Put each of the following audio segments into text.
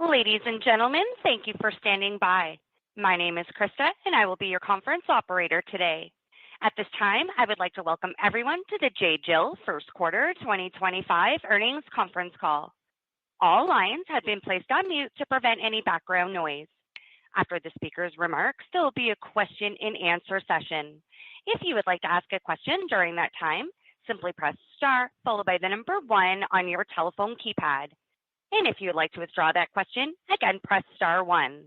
Ladies and gentlemen, thank you for standing by. My name is Krista, and I will be your conference operator today. At this time, I would like to welcome everyone to the J.Jill First Quarter 2025 Earnings Conference Call. All lines have been placed on mute to prevent any background noise. After the speaker's remarks, there will be a question-and-answer session. If you would like to ask a question during that time, simply press star followed by the number 1 on your telephone keypad. And if you would like to withdraw that question, again, press star 1.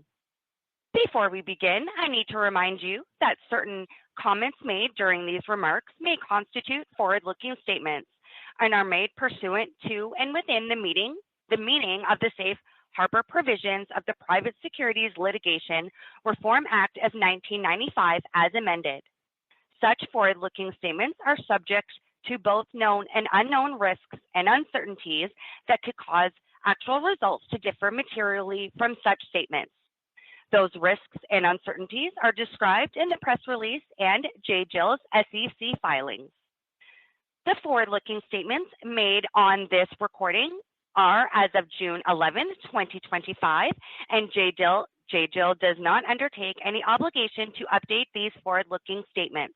Before we begin, I need to remind you that certain comments made during these remarks may constitute forward-looking statements and are made pursuant to and within the meaning of the safe harbor provisions of the Private Securities Litigation Reform Act of 1995 as amended. Such forward-looking statements are subject to both known and unknown risks and uncertainties that could cause actual results to differ materially from such statements. Those risks and uncertainties are described in the press release and J.Jill's SEC filings. The forward-looking statements made on this recording are as of June 11, 2025, and J.Jill does not undertake any obligation to update these forward-looking statements.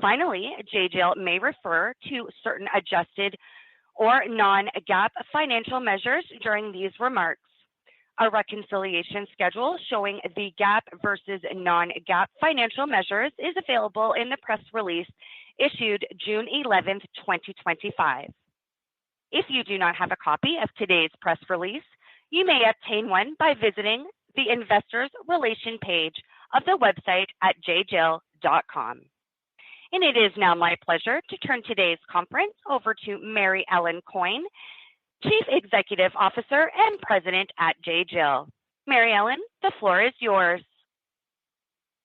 Finally, J.Jill may refer to certain adjusted or non-GAAP financial measures during these remarks. A reconciliation schedule showing the GAAP versus non-GAAP financial measures is available in the press release issued June 11, 2025. If you do not have a copy of today's press release, you may obtain one by visiting the Investors Relations page of the website at jjill.com. And it is now my pleasure to turn today's conference over to Mary Ellen Coyne, Chief Executive Officer and President at J.Jill. Mary Ellen, the floor is yours.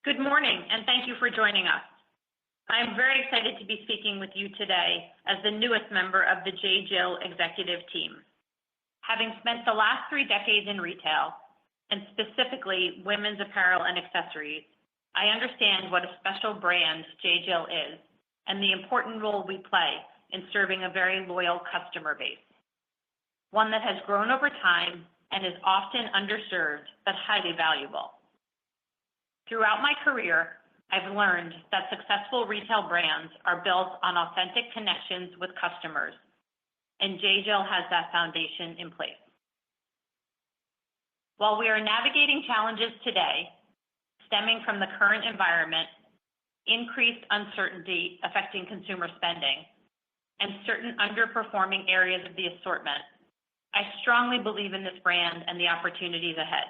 Good morning, and thank you for joining us. I am very excited to be speaking with you today as the newest member of the J.Jill executive team. Having spent the last 3 decades in retail, and specifically women's apparel and accessories, I understand what a special brand J.Jill is and the important role we play in serving a very loyal customer base, one that has grown over time and is often underserved but highly valuable. Throughout my career, I've learned that successful retail brands are built on authentic connections with customers, and J.Jill has that foundation in place. While we are navigating challenges today, stemming from the current environment, increased uncertainty affecting consumer spending, and certain underperforming areas of the assortment, I strongly believe in this brand and the opportunities ahead.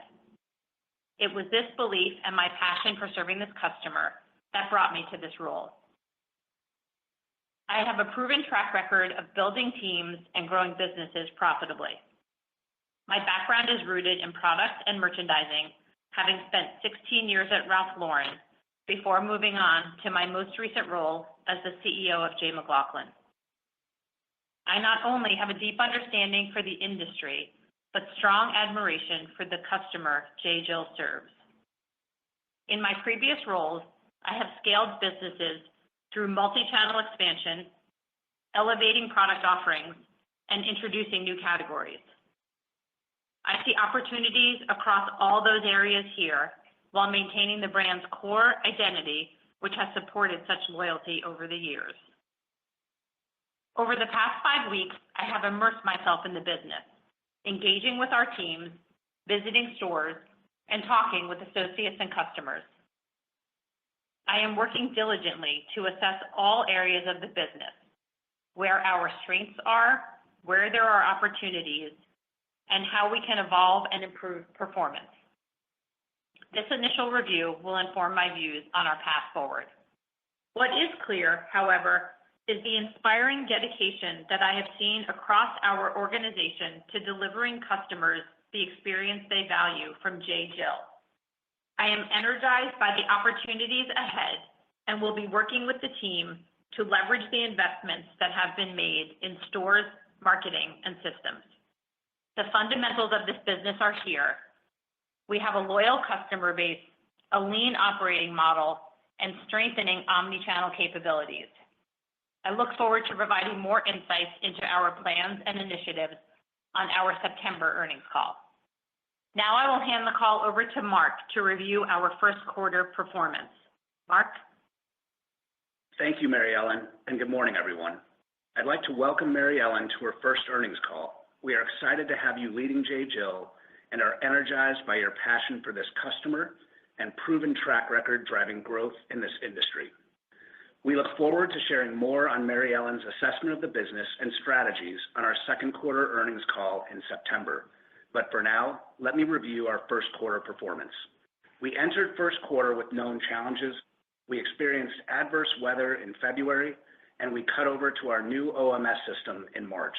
It was this belief and my passion for serving this customer that brought me to this role. I have a proven track record of building teams and growing businesses profitably. My background is rooted in product and merchandising, having spent 16 years at Ralph Lauren before moving on to my most recent role as the CEO of J. McLaughlin. I not only have a deep understanding for the industry, but strong admiration for the customer J.Jill serves. In my previous roles, I have scaled businesses through multi-channel expansion, elevating product offerings, and introducing new categories. I see opportunities across all those areas here while maintaining the brand's core identity, which has supported such loyalty over the years. Over the past 5 weeks, I have immersed myself in the business, engaging with our teams, visiting stores, and talking with associates and customers. I am working diligently to assess all areas of the business, where our strengths are, where there are opportunities, and how we can evolve and improve performance. This initial review will inform my views on our path forward. What is clear, however, is the inspiring dedication that I have seen across our organization to delivering customers the experience they value from J.Jill. I am energized by the opportunities ahead and will be working with the team to leverage the investments that have been made in stores, marketing, and systems. The fundamentals of this business are here. We have a loyal customer base, a lean operating model, and strengthening omni-channel capabilities. I look forward to providing more insights into our plans and initiatives on our September earnings call. Now I will hand the call over to Mark to review our first quarter performance. Mark? Thank you, Mary Ellen, and good morning, everyone. I'd like to welcome Mary Ellen to her first earnings call. We are excited to have you leading J.Jill and are energized by your passion for this customer and proven track record driving growth in this industry. We look forward to sharing more on Mary Ellen's assessment of the business and strategies on our second quarter earnings call in September. But for now, let me review our first quarter performance. We entered first quarter with known challenges. We experienced adverse weather in February, and we cut over to our new OMS system in March.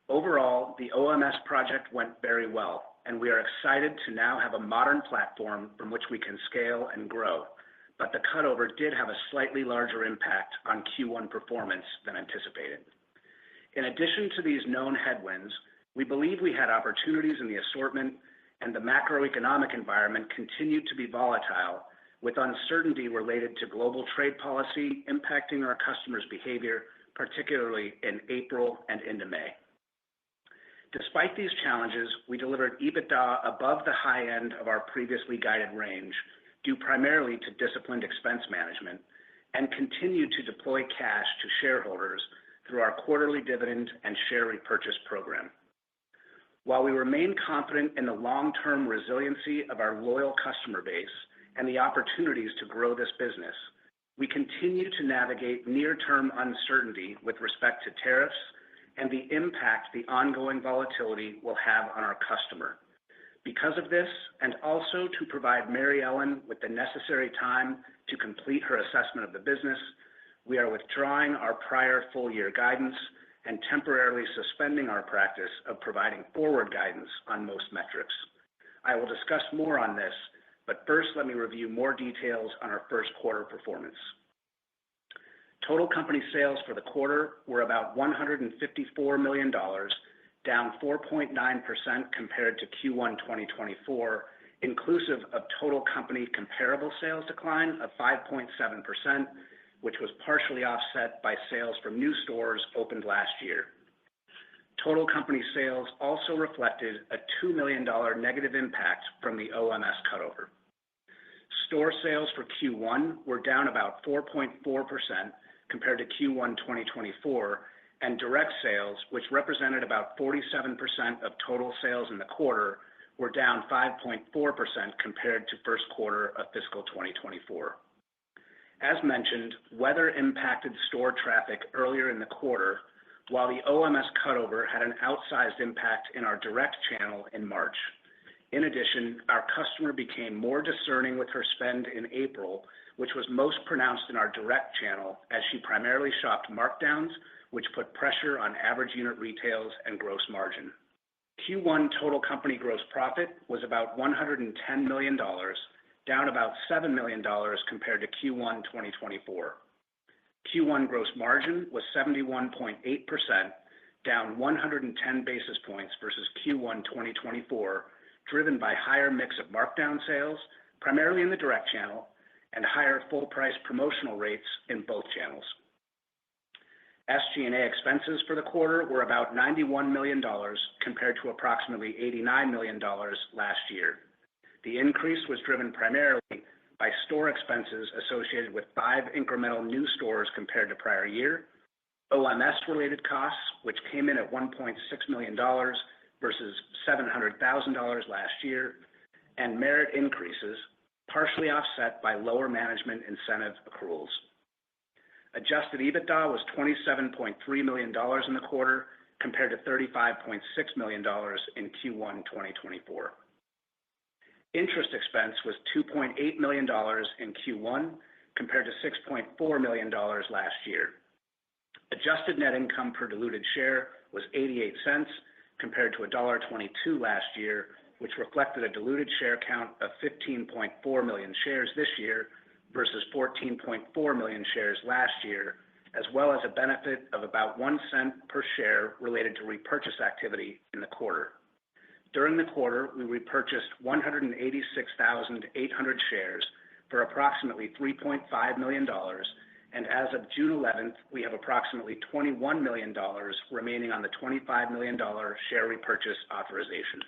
Overall, the OMS project went very well, and we are excited to now have a modern platform from which we can scale and grow. But the cutover did have a slightly larger impact on Q1 performance than anticipated. In addition to these known headwinds, we believe we had opportunities in the assortment, and the macroeconomic environment continued to be volatile, with uncertainty related to global trade policy impacting our customers' behavior, particularly in April and into May. Despite these challenges, we delivered EBITDA above the high end of our previously guided range, due primarily to disciplined expense management, and continued to deploy cash to shareholders through our quarterly dividend and share repurchase program. While we remain confident in the long-term resiliency of our loyal customer base and the opportunities to grow this business, we continue to navigate near-term uncertainty with respect to tariffs and the impact the ongoing volatility will have on our customer. Because of this, and also to provide Mary Ellen with the necessary time to complete her assessment of the business, we are withdrawing our prior full-year guidance and temporarily suspending our practice of providing forward guidance on most metrics. I will discuss more on this, but first let me review more details on our first quarter performance. Total company sales for the quarter were about $154 million, down 4.9% compared to Q1 2024, inclusive of total company comparable sales decline of 5.7%, which was partially offset by sales from new stores opened last year. Total company sales also reflected a $2 million negative impact from the OMS cutover. Store sales for Q1 were down about 4.4% compared to Q1 2024, and direct sales, which represented about 47% of total sales in the quarter, were down 5.4% compared to first quarter of fiscal 2024. As mentioned, weather impacted store traffic earlier in the quarter, while the OMS cutover had an outsized impact in our direct channel in March. In addition, our customer became more discerning with her spend in April, which was most pronounced in our direct channel as she primarily shopped markdowns, which put pressure on average unit retails and gross margin. Q1 total company gross profit was about $110 million, down about $7 million compared to Q1 2024. Q1 gross margin was 71.8%, down 110 basis points versus Q1 2024, driven by higher mix of markdown sales, primarily in the direct channel, and higher full-price promotional rates in both channels. SG&A expenses for the quarter were about $91 million compared to approximately $89 million last year. The increase was driven primarily by store expenses associated with 5 incremental new stores compared to prior year, OMS-related costs, which came in at $1.6 million versus $700,000 last year, and merit increases, partially offset by lower management incentive accruals. Adjusted EBITDA was $27.3 million in the quarter compared to $35.6 million in Q1 2024. Interest expense was $2.8 million in Q1 compared to $6.4 million last year. Adjusted net income per diluted share was 88 cents compared to $1.22 last year, which reflected a diluted share count of 15.4 million shares this year versus 14.4 million shares last year, as well as a benefit of about 1 cent per share related to repurchase activity in the quarter. During the quarter, we repurchased 186,800 shares for approximately $3.5 million, and as of June 11th, we have approximately $21 million remaining on the $25 million share repurchase authorization.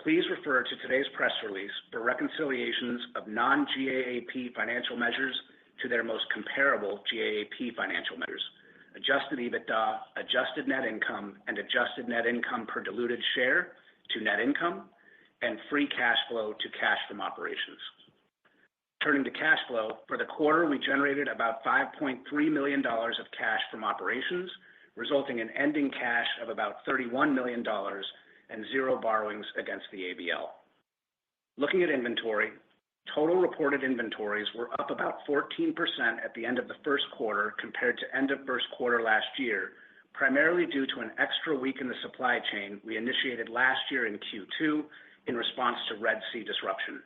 Please refer to today's press release for reconciliations of non-GAAP financial measures to their most comparable GAAP financial measures: adjusted EBITDA, adjusted net income, and adjusted net income per diluted share to net income, and free cash flow to cash from operations. Turning to cash flow, for the quarter, we generated about $5.3 million of cash from operations, resulting in ending cash of about $31 million and zero borrowings against the ABL. Looking at inventory, total reported inventories were up about 14% at the end of the first quarter compared to end of first quarter last year, primarily due to an extra week in the supply chain we initiated last year in Q2 in response to Red Sea disruption.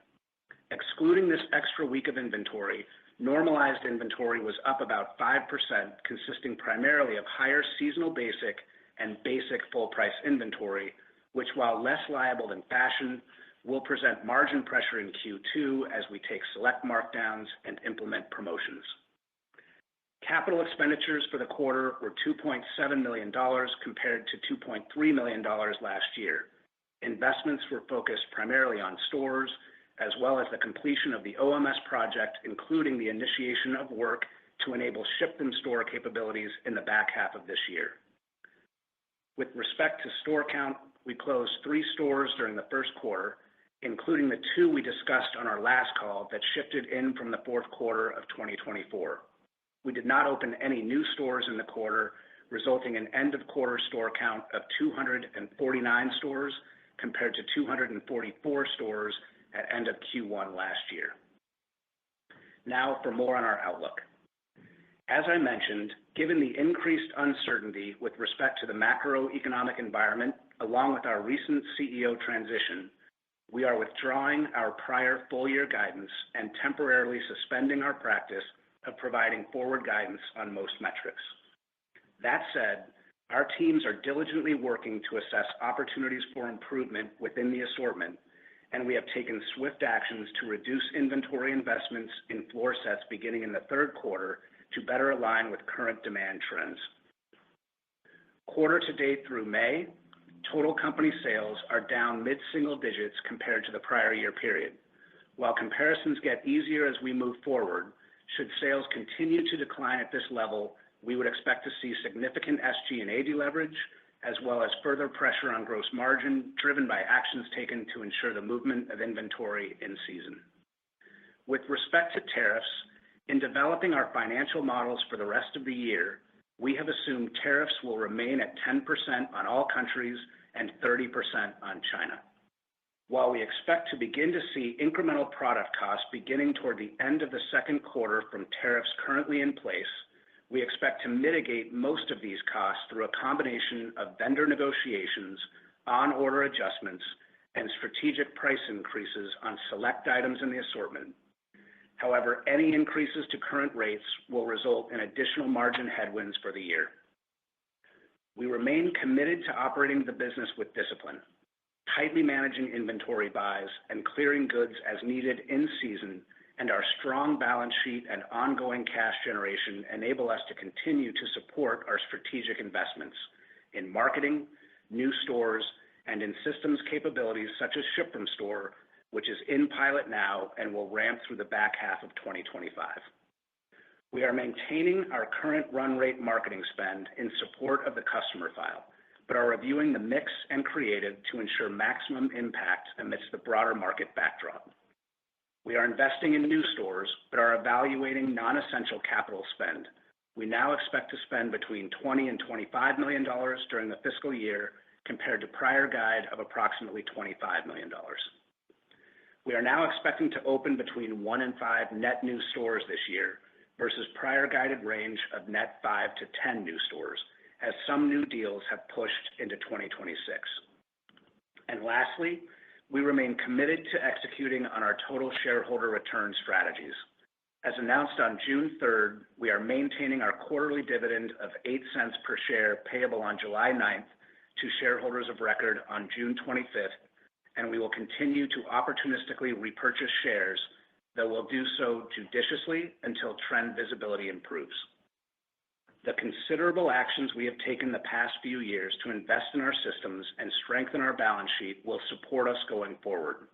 Excluding this extra week of inventory, normalized inventory was up about 5%, consisting primarily of higher seasonal basic and basic full-price inventory, which, while less liable than fashion, will present margin pressure in Q2 as we take select markdowns and implement promotions. Capital expenditures for the quarter were $2.7 million compared to $2.3 million last year. Investments were focused primarily on stores, as well as the completion of the OMS project, including the initiation of work to enable ship-from-store capabilities in the back half of this year. With respect to store count, we closed 3 stores during the first quarter, including the 2 we discussed on our last call that shifted in from the fourth quarter of 2024. We did not open any new stores in the quarter, resulting in end-of-quarter store count of 249 stores compared to 244 stores at end of Q1 last year. Now for more on our outlook. As I mentioned, given the increased uncertainty with respect to the macroeconomic environment, along with our recent CEO transition, we are withdrawing our prior full-year guidance and temporarily suspending our practice of providing forward guidance on most metrics. That said, our teams are diligently working to assess opportunities for improvement within the assortment, and we have taken swift actions to reduce inventory investments in floor sets beginning in the third quarter to better align with current demand trends. Quarter to date through May, total company sales are down mid-single digits compared to the prior year period. While comparisons get easier as we move forward, should sales continue to decline at this level, we would expect to see significant SG&A deleverage, as well as further pressure on gross margin driven by actions taken to ensure the movement of inventory in season. With respect to tariffs, in developing our financial models for the rest of the year, we have assumed tariffs will remain at 10% on all countries and 30% on China. While we expect to begin to see incremental product costs beginning toward the end of the second quarter from tariffs currently in place, we expect to mitigate most of these costs through a combination of vendor negotiations, on-order adjustments, and strategic price increases on select items in the assortment. However, any increases to current rates will result in additional margin headwinds for the year. We remain committed to operating the business with discipline, tightly managing inventory buys and clearing goods as needed in season, and our strong balance sheet and ongoing cash generation enable us to continue to support our strategic investments in marketing, new stores, and in systems capabilities such as ship-from-store, which is in pilot now and will ramp through the back half of 2025. We are maintaining our current run rate marketing spend in support of the customer file, but are reviewing the mix and creative to ensure maximum impact amidst the broader market backdrop. We are investing in new stores, but are evaluating non-essential capital spend. We now expect to spend between $20 and $25 million during the fiscal year compared to prior guide of approximately $25 million. We are now expecting to open between 1 and 5 net new stores this year versus prior guided range of net 5 to 10 new stores, as some new deals have pushed into 2026. And lastly, we remain committed to executing on our total shareholder return strategies. As announced on June 3rd, we are maintaining our quarterly dividend of 8 cents per share payable on July 9th to shareholders of record on June 25th, and we will continue to opportunistically repurchase shares, though we'll do so judiciously until trend visibility improves. The considerable actions we have taken the past few years to invest in our systems and strengthen our balance sheet will support us going forward.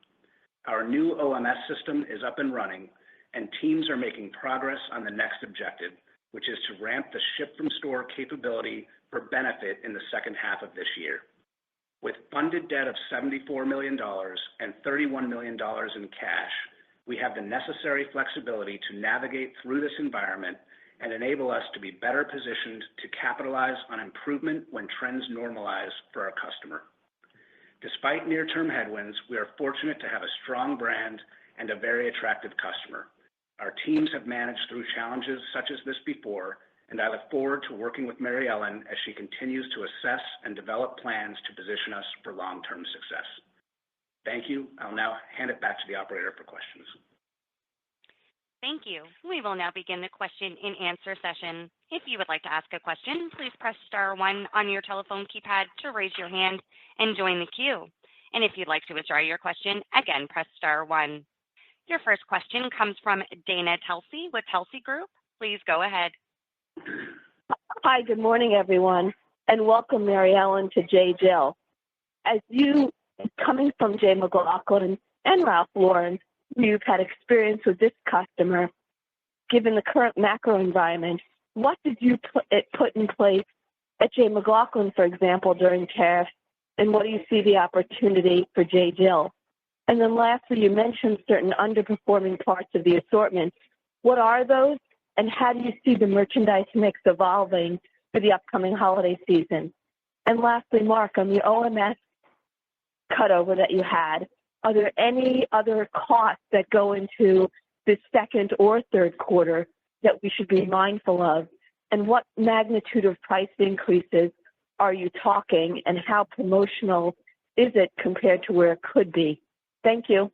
Our new OMS system is up and running, and teams are making progress on the next objective, which is to ramp the ship-from-store capability for benefit in the second half of this year. With funded debt of $74 million and $31 million in cash, we have the necessary flexibility to navigate through this environment and enable us to be better positioned to capitalize on improvement when trends normalize for our customer. Despite near-term headwinds, we are fortunate to have a strong brand and a very attractive customer. Our teams have managed through challenges such as this before, and I look forward to working with Mary Ellen as she continues to assess and develop plans to position us for long-term success. Thank you. I'll now hand it back to the operator for questions. Thank you. We will now begin the question and answer session. If you would like to ask a question, please press star one on your telephone keypad to raise your hand and join the queue. And if you'd like to withdraw your question, again, press star one. Your first question comes from Dana Telsey with Telsey Group. Please go ahead. Hi, good morning, everyone, and welcome, Mary Ellen, to J.Jill. As you, coming from J. McLaughlin and Ralph Lauren, you've had experience with this customer. Given the current macro environment, what did you put in place at J. McLaughlin, for example, during tariffs, and what do you see the opportunity for J.Jill? And then lastly, you mentioned certain underperforming parts of the assortment. What are those, and how do you see the merchandise mix evolving for the upcoming holiday season? And lastly, Mark, on the OMS cutover that you had, are there any other costs that go into the second or third quarter that we should be mindful of? And what magnitude of price increases are you talking, and how promotional is it compared to where it could be? Thank you.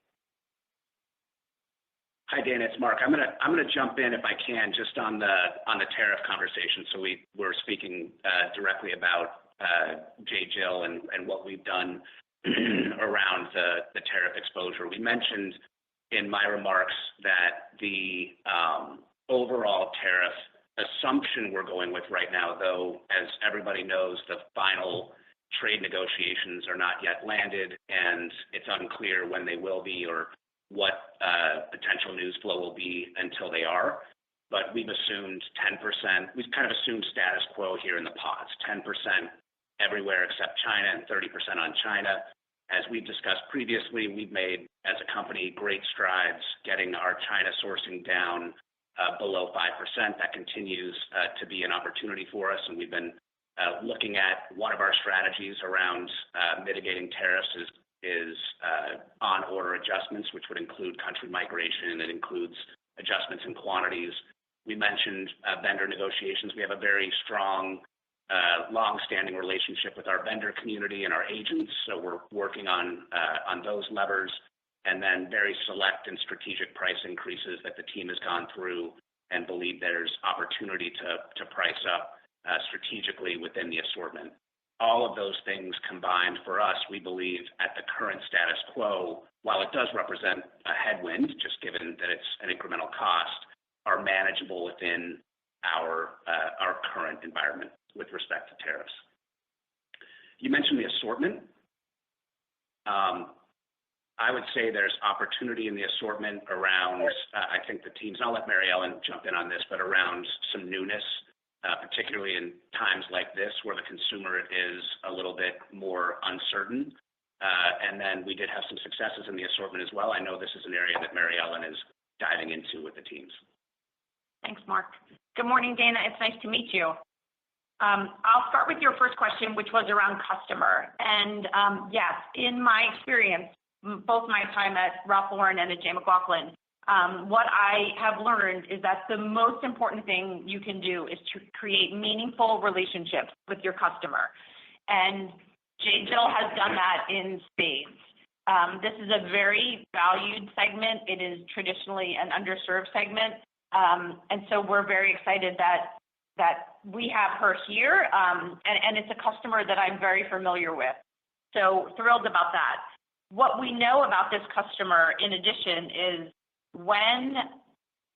Hi, Dana. It's Mark. I'm gonna jump in if I can just on the tariff conversation. So we're speaking directly about J.Jill and what we've done around the tariff exposure. We mentioned in my remarks that the overall tariff assumption we're going with right now, though, as everybody knows, the final trade negotiations are not yet landed, and it's unclear when they will be or what potential news flow will be until they are. But we've assumed 10%. We've kind of assumed status quo here in the pods, 10% everywhere except China and 30% on China. As we've discussed previously, we've made, as a company, great strides getting our China sourcing down below 5%. That continues to be an opportunity for us, and we've been looking at one of our strategies around mitigating tariffs is on-order adjustments, which would include country migration. It includes adjustments in quantities. We mentioned vendor negotiations. We have a very strong long-standing relationship with our vendor community and our agents, so we're working on those levers, and then very select and strategic price increases that the team has gone through and believe there's opportunity to price up strategically within the assortment. All of those things combined for us, we believe, at the current status quo, while it does represent a headwind, just given that it's an incremental cost, are manageable within our current environment with respect to tariffs. You mentioned the assortment. I would say there's opportunity in the assortment around, I think the teams, and I'll let Mary Ellen jump in on this, but around some newness, particularly in times like this where the consumer is a little bit more uncertain. And then we did have some successes in the assortment as well. I know this is an area that Mary Ellen is diving into with the teams. Thanks, Mark. Good morning, Dana. It's nice to meet you. I'll start with your first question, which was around customer. And yes, in my experience, both my time at Ralph Lauren and at J. McLaughlin, what I have learned is that the most important thing you can do is to create meaningful relationships with your customer. And J.Jill has done that in spades. This is a very valued segment. It is traditionally an underserved segment. And so we're very excited that we have her here, and it's a customer that I'm very familiar with. So thrilled about that. What we know about this customer, in addition, is when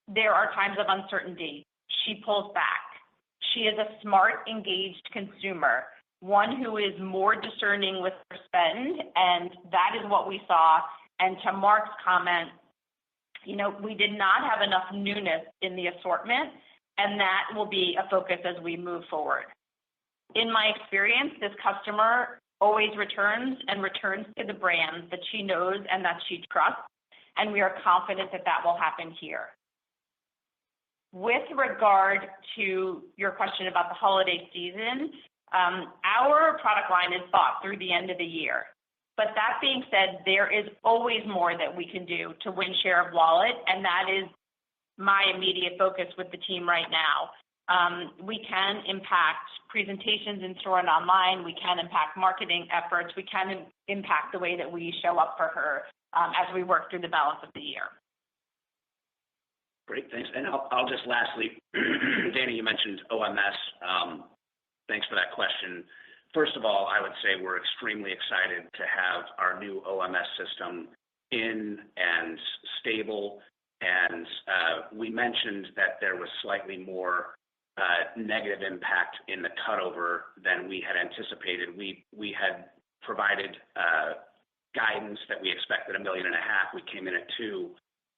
there are times of uncertainty, she pulls back. She is a smart, engaged consumer, one who is more discerning with her spend, and that is what we saw. And to Mark's comment, we did not have enough newness in the assortment, and that will be a focus as we move forward. In my experience, this customer always returns to the brands that she knows and that she trusts, and we are confident that that will happen here. With regard to your question about the holiday season, our product line is bought through the end of the year. But that being said, there is always more that we can do to win share of wallet, and that is my immediate focus with the team right now. We can impact presentations in store and online. We can impact marketing efforts. We can impact the way that we show up for her as we work through the balance of the year. Great, thanks. And I'll just lastly, Danny, you mentioned OMS. Thanks for that question. First of all, I would say we're extremely excited to have our new OMS system in and stable. And we mentioned that there was slightly more negative impact in the cutover than we had anticipated. We had provided guidance that we expected $1.5 million. We came in at $2 million.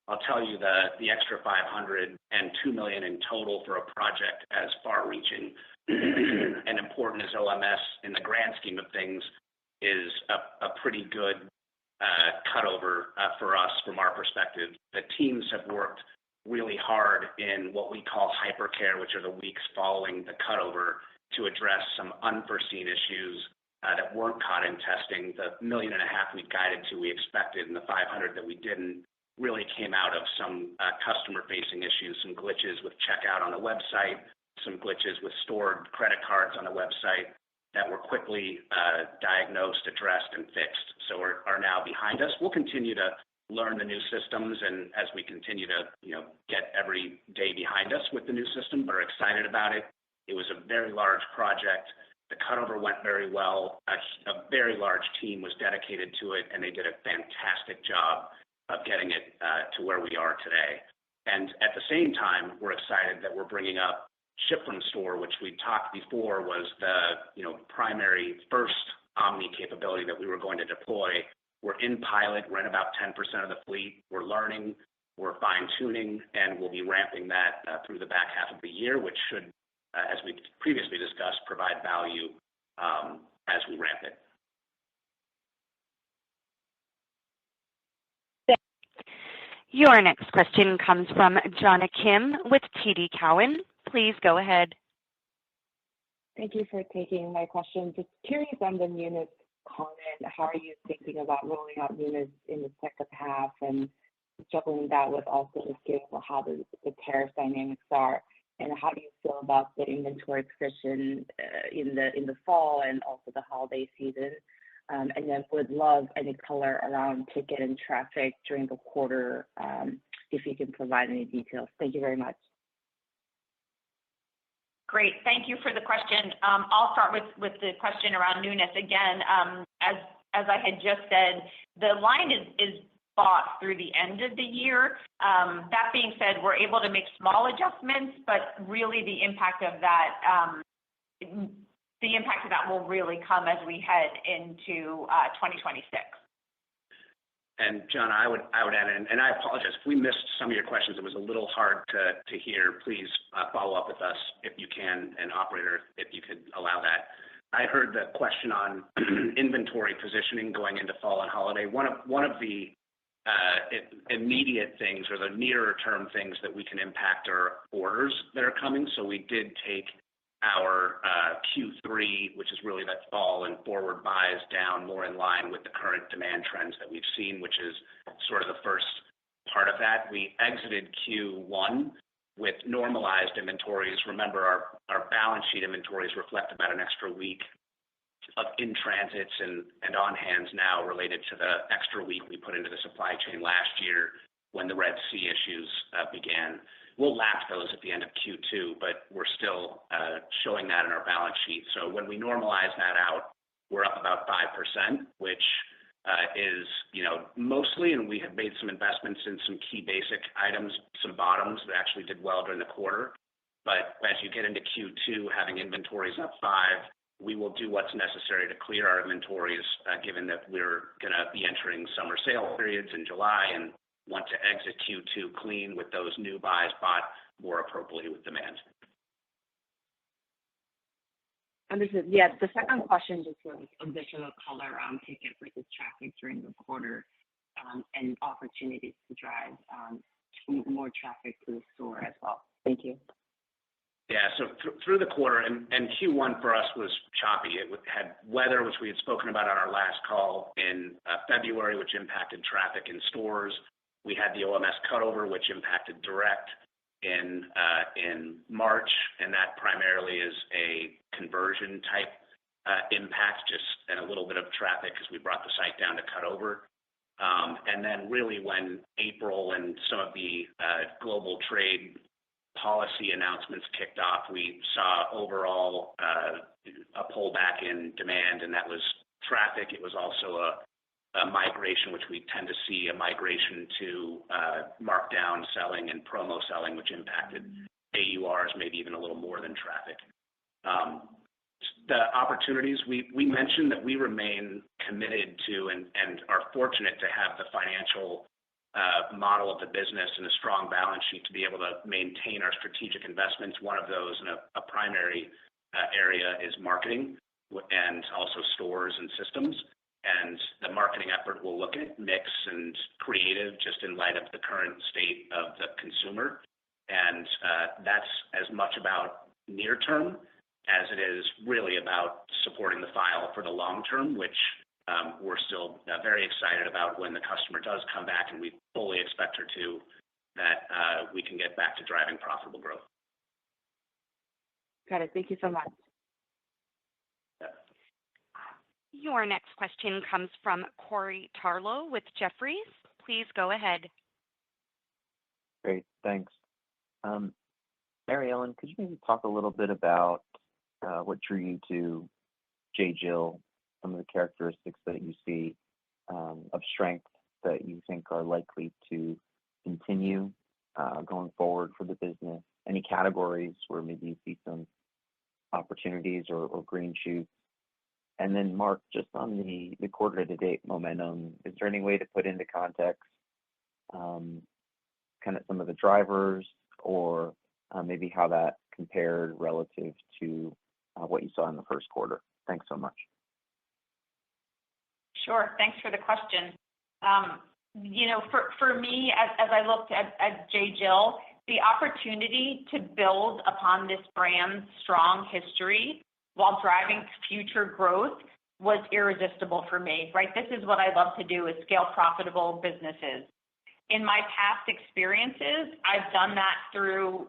I'll tell you the extra $500,000 and $2 million in total for a project as far-reaching and important as OMS in the grand scheme of things is a pretty good cutover for us from our perspective. The teams have worked really hard in what we call hypercare, which are the weeks following the cutover, to address some unforeseen issues that weren't caught in testing. The $1.5 million we guided to, we expected, and the $500,000 that we didn't really came out of some customer-facing issues, some glitches with checkout on the website, some glitches with stored credit cards on the website that were quickly diagnosed, addressed, and fixed. So are now behind us. We'll continue to learn the new systems, and as we continue to get every day behind us with the new system, but are excited about it. It was a very large project. The cutover went very well. A very large team was dedicated to it, and they did a fantastic job of getting it to where we are today. And at the same time, we're excited that we're bringing up Ship from Store, which we talked before was the primary first omni capability that we were going to deploy. We're in pilot. We're in about 10% of the fleet. We're learning. We're fine-tuning, and we'll be ramping that through the back half of the year, which should, as we previously discussed, provide value as we ramp it. Your next question comes from Jonna Kim with TD Cowen. Please go ahead. Thank you for taking my question. Just curious on the newness comment. How are you thinking about rolling out newness in the second half and juggling that with also just given how the tariff dynamics are? And how do you feel about the inventory position in the fall and also the holiday season? And then would love any color around ticket and traffic during the quarter, if you can provide any details. Thank you very much. Great. Thank you for the question. I'll start with the question around newness. Again, as I had just said, the line is bought through the end of the year. That being said, we're able to make small adjustments, but really the impact of that will really come as we head into 2026. And John, I would add in, and I apologize if we missed some of your questions. It was a little hard to hear. Please follow up with us if you can, and operator, if you could allow that. I heard the question on inventory positioning going into fall and holiday. One of the immediate things or the nearer term things that we can impact are orders that are coming. So we did take our Q3, which is really that fall and forward buys, down more in line with the current demand trends that we've seen, which is sort of the first part of that. We exited Q1 with normalized inventories. Remember, our balance sheet inventories reflect about an extra week of in transits and on hands now related to the extra week we put into the supply chain last year when the Red Sea issues began. We'll lap those at the end of Q2, but we're still showing that in our balance sheet. So when we normalize that out, we're up about 5%, which is, mostly, and we have made some investments in some key basic items, some bottoms that actually did well during the quarter. But as you get into Q2, having inventories up 5, we will do what's necessary to clear our inventories, given that we're going to be entering summer sale periods in July and want to exit Q2 clean with those new buys bought more appropriately with demand. Understood. Yeah, the second question just was additional color on ticket versus traffic during the quarter, and opportunities to drive more traffic to the store as well. Thank you. Yeah, so through the quarter, and Q1 for us was choppy. It had weather, which we had spoken about on our last call in February, which impacted traffic in stores. We had the OMS cutover, which impacted direct in March, and that primarily is a conversion type impact, just and a little bit of traffic because we brought the site down to cut over. And then really when April and some of the global trade policy announcements kicked off, we saw overall a pullback in demand, and that was traffic. It was also a migration, which we tend to see a migration to markdown selling and promo selling, which impacted AURs maybe even a little more than traffic. The opportunities, we mentioned that we remain committed to and are fortunate to have the financial model of the business and a strong balance sheet to be able to maintain our strategic investments. One of those and a primary area is marketing and also stores and systems. And the marketing effort will look at mix and creative just in light of the current state of the consumer. And that's as much about near term as it is really about supporting the file for the long term, which we're still very excited about when the customer does come back, and we fully expect her to, that we can get back to driving profitable growth. Got it. Thank you so much. Your next question comes from Corey Tarlow with Jefferies. Please go ahead. Great, thanks. Mary Ellen, could you maybe talk a little bit about what drew you to J.Jill, some of the characteristics that you see of strength that you think are likely to continue going forward for the business? Any categories where maybe you see some opportunities or green shoots? And then Mark, just on the quarter-to-date momentum, is there any way to put into context kind of some of the drivers or maybe how that compared relative to what you saw in the first quarter? Thanks so much. Sure. Thanks for the question. For me, as I looked at J.Jill, the opportunity to build upon this brand's strong history while driving future growth was irresistible for me, right? This is what I love to do, is scale profitable businesses. In my past experiences, I've done that through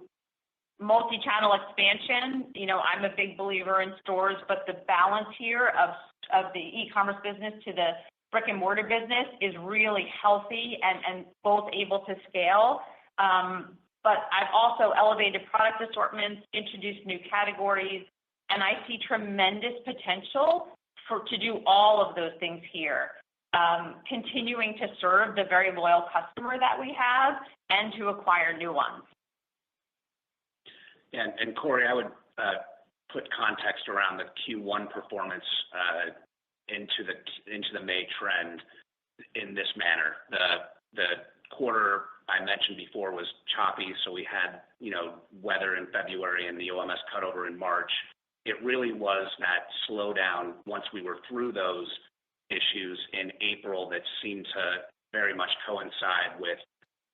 multi-channel expansion. I'm a big believer in stores, but the balance here of the e-commerce business to the brick and mortar business is really healthy and both able to scale. But I've also elevated product assortments, introduced new categories, and I see tremendous potential to do all of those things here, continuing to serve the very loyal customer that we have and to acquire new ones. And Corey, I would put context around the Q1 performance into the May trend in this manner. The quarter I mentioned before was choppy, so we had weather in February and the OMS cutover in March. It really was that slowdown once we were through those issues in April that seemed to very much coincide with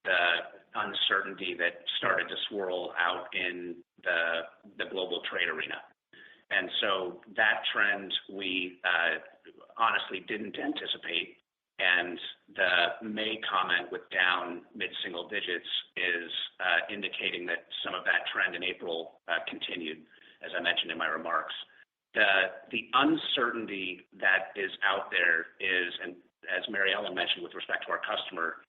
the uncertainty that started to swirl out in the global trade arena. And so that trend we honestly didn't anticipate. And the May comment with down mid-single digits is indicating that some of that trend in April continued, as I mentioned in my remarks. The uncertainty that is out there is, and as Mary Ellen mentioned with respect to our customer,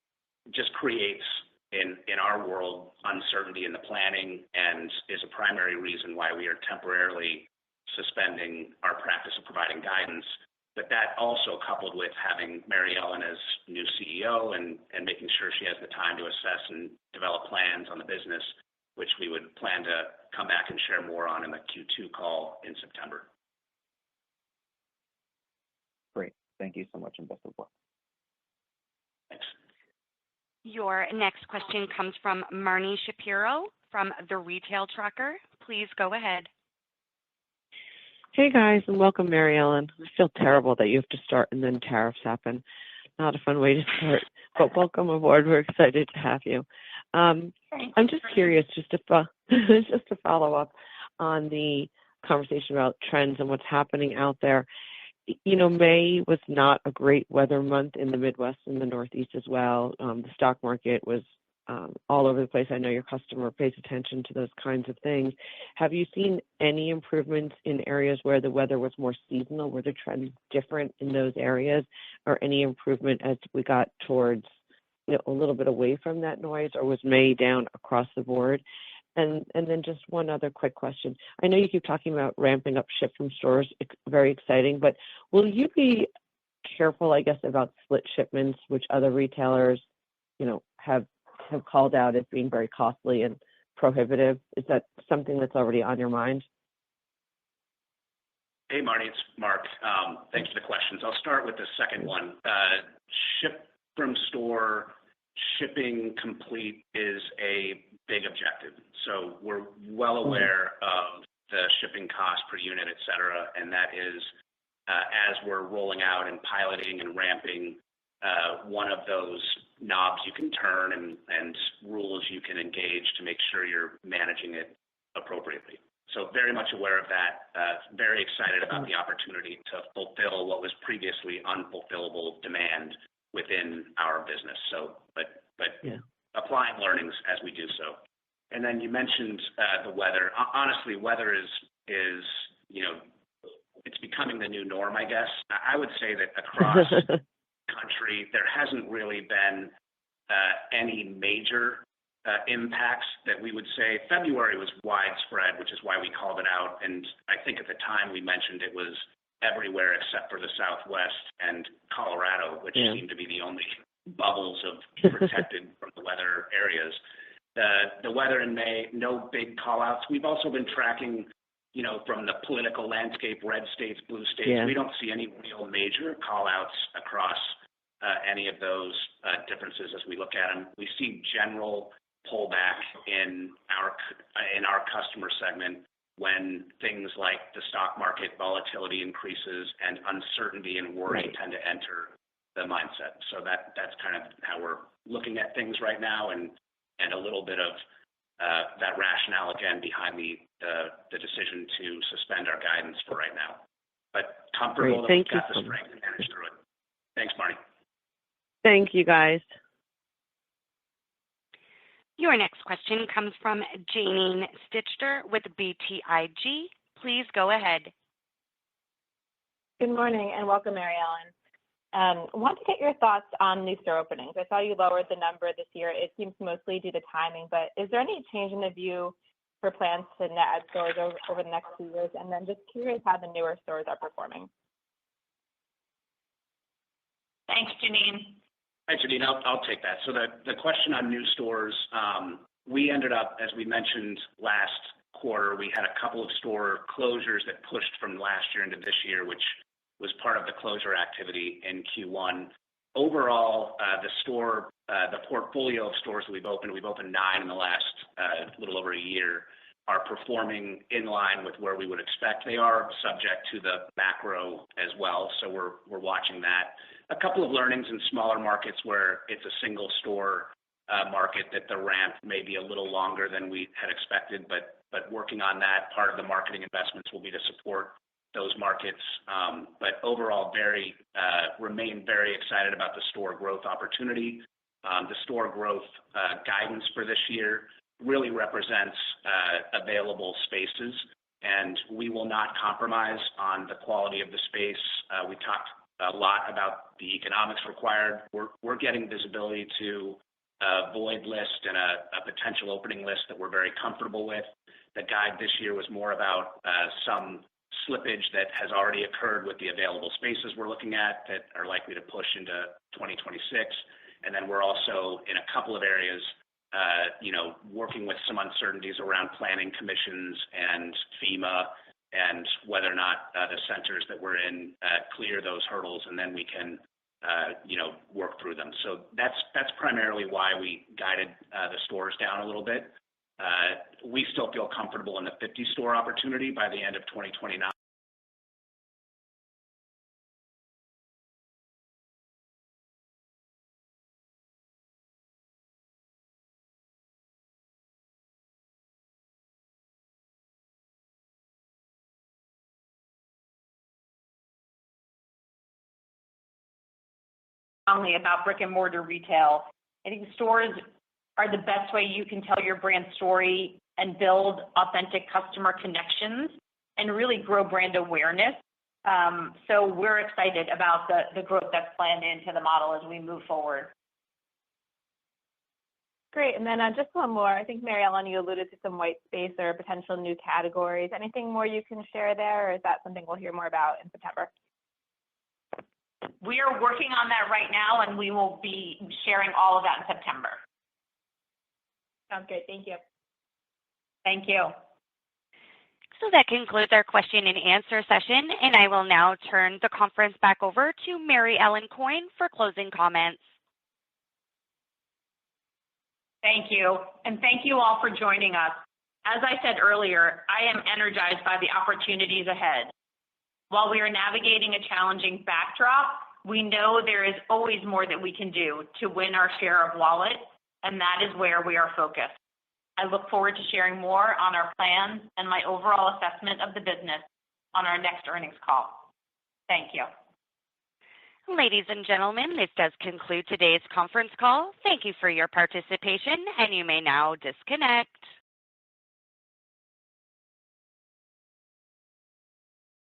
just creates in our world uncertainty in the planning and is a primary reason why we are temporarily suspending our practice of providing guidance. But that also coupled with having Mary Ellen as new CEO and making sure she has the time to assess and develop plans on the business, which we would plan to come back and share more on in the Q2 call in September. Great. Thank you so much, and best of luck. Thanks. Your next question comes from Marni Shapiro from The Retail Tracker. Please go ahead. Hey guys, and welcome, Mary Ellen. I feel terrible that you have to start and then tariffs happen. Not a fun way to start, but welcome aboard. We're excited to have you. I'm just curious, just to follow up on the conversation about trends and what's happening out there. You know, May was not a great weather month in the Midwest and the Northeast as well. The stock market was all over the place. I know your customer pays attention to those kinds of things. Have you seen any improvements in areas where the weather was more seasonal? Were the trends different in those areas, or any improvement as we got towards, you know, a little bit away from that noise, or was May down across the board? And then just one other quick question. I know you keep talking about ramping up ship from stores. It's very exciting, but will you be careful, I guess, about split shipments, which other retailers, you know, have called out as being very costly and prohibitive? Is that something that's already on your mind? Hey, Marni, it's Mark. Thanks for the questions. I'll start with the second one. Ship from store, shipping complete is a big objective. So we're well aware of the shipping cost per unit, et cetera, and that is as we're rolling out and piloting and ramping, one of those knobs you can turn and rules you can engage to make sure you're managing it appropriately. So very much aware of that. Very excited about the opportunity to fulfill what was previously unfulfillable demand within our business. So, but applying learnings as we do so. And then you mentioned the weather. Honestly, weather is you know, it's becoming the new norm, I guess. I would say that across country, there hasn't really been any major impacts that we would say. February was widespread, which is why we called it out. And I think at the time we mentioned it was everywhere except for the Southwest and Colorado, which seemed to be the only bubbles of protected from the weather areas. The weather in May, no big call-outs. We've also been tracking, you know, from the political landscape, red states, blue states. We don't see any real major call-outs across any of those differences as we look at them. We see general pullback in our customer segment when things like the stock market volatility increases and uncertainty and worry tend to enter the mindset. So that's kind of how we're looking at things right now, and a little bit of that rationale again behind the decision to suspend our guidance for right now. But comfortable that we've got the strength to manage through it. Thanks, Marni. Thank you, guys. Your next question comes from Janine Stichter with BTIG. Please go ahead. Good morning and welcome, Mary Ellen. I want to get your thoughts on new store openings. I saw you lowered the number this year. It seems mostly due to timing, but is there any change in the view for plans to net add stores over the next few years? And then just curious how the newer stores are performing. Thanks, Janine. Hi, Janine. I'll take that. So the question on new stores, we ended up, as we mentioned last quarter, we had a couple of store closures that pushed from last year into this year, which was part of the closure activity in Q1. Overall, the portfolio of stores that we've opened 9 in the last little over a year, are performing in line with where we would expect. They are subject to the macro as well, so we're watching that. A couple of learnings in smaller markets where it's a single store market that the ramp may be a little longer than we had expected, but working on that. Part of the marketing investments will be to support those markets. But overall, remain very excited about the store growth opportunity. The store growth guidance for this year really represents available spaces, and we will not compromise on the quality of the space. We talked a lot about the economics required. We're getting visibility to a void list and a potential opening list that we're very comfortable with. The guide this year was more about some slippage that has already occurred with the available spaces we're looking at that are likely to push into 2026. And then we're also in a couple of areas working with some uncertainties around planning commissions and FEMA and whether or not the centers that we're in clear those hurdles, and then we can, work through them. So that's primarily why we guided the stores down a little bit. We still feel comfortable in the 50-store opportunity by the end of 2029. Strongly about brick and mortar retail. I think stores are the best way you can tell your brand story and build authentic customer connections and really grow brand awareness. So we're excited about the growth that's planned into the model as we move forward. Great. And then just one more. I think, Mary Ellen, you alluded to some white space or potential new categories. Anything more you can share there, or is that something we'll hear more about in September? We are working on that right now, and we will be sharing all of that in September. Sounds good. Thank you. Thank you. So that concludes our question and answer session, and I will now turn the conference back over to Mary Ellen Coyne for closing comments. Thank you, and thank you all for joining us. As I said earlier, I am energized by the opportunities ahead. While we are navigating a challenging backdrop, we know there is always more that we can do to win our share of wallet, and that is where we are focused. I look forward to sharing more on our plans and my overall assessment of the business on our next earnings call. Thank you. Ladies and gentlemen, this does conclude today's conference call. Thank you for your participation, and you may now disconnect.